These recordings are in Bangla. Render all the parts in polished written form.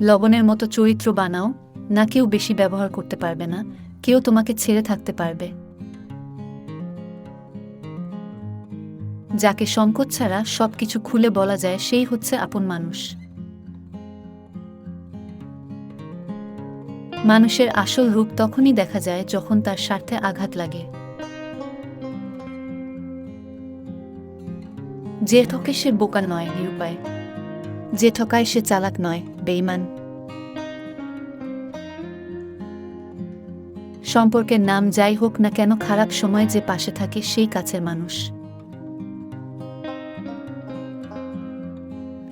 লবণের মতো চরিত্র বানাও, না কেউ বেশি ব্যবহার করতে পারবে না, কেউ তোমাকে ছেড়ে থাকতে পারবে। যাকে সংকোচ ছাড়া সবকিছু খুলে বলা যায় সেই হচ্ছে আপন মানুষ। মানুষের আসল রূপ তখনই দেখা যায় যখন তার স্বার্থে আঘাত লাগে। যে ঠকে সে বোকা নয়, নিরুপায়। যে ঠকায় সে চালাক নয়, বেঈমান। সম্পর্কের নাম যাই হোক না কেন, খারাপ সময়ে যে পাশে থাকে সেই কাছের মানুষ।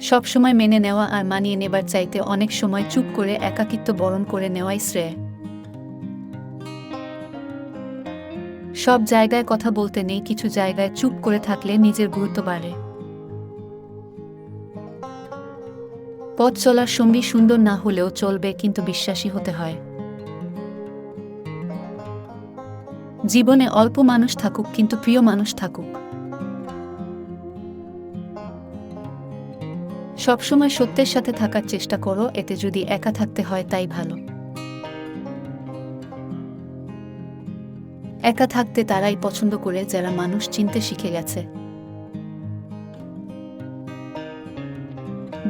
সব সময় মেনে নেওয়া আর মানিয়ে নেবার চাইতে অনেক সময় চুপ করে একাকিত্ব বরণ করে নেওয়াই শ্রেয়। সব জায়গায় কথা বলতে নেই, কিছু জায়গায় চুপ করে থাকলে নিজের গুরুত্ব বাড়ে। পথ চলার সঙ্গী সুন্দর না হলেও চলবে, কিন্তু বিশ্বাসী হতে হয়। জীবনে অল্প মানুষ থাকুক, কিন্তু প্রিয় মানুষ থাকুক। সবসময় সত্যের সাথে থাকার চেষ্টা করো, এতে যদি একা থাকতে হয় তাই ভালো। একা থাকতে তারাই পছন্দ করে যারা মানুষ চিনতে শিখে গেছে।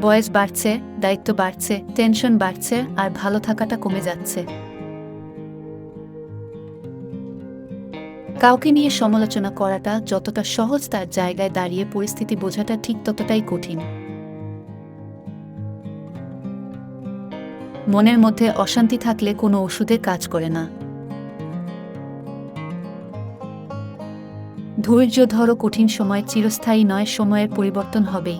বয়স বাড়ছে, দায়িত্ব বাড়ছে, টেনশন বাড়ছে, আর ভালো থাকাটা কমে যাচ্ছে। কাউকে নিয়ে সমালোচনা করাটা যতটা সহজ, তার জায়গায় দাঁড়িয়ে পরিস্থিতি বোঝাটা ঠিক ততটাই কঠিন। মনের মধ্যে অশান্তি থাকলে কোনো ওষুধে কাজ করে না। ধৈর্য ধরো, কঠিন সময় চিরস্থায়ী নয়, সময়ের পরিবর্তন হবেই।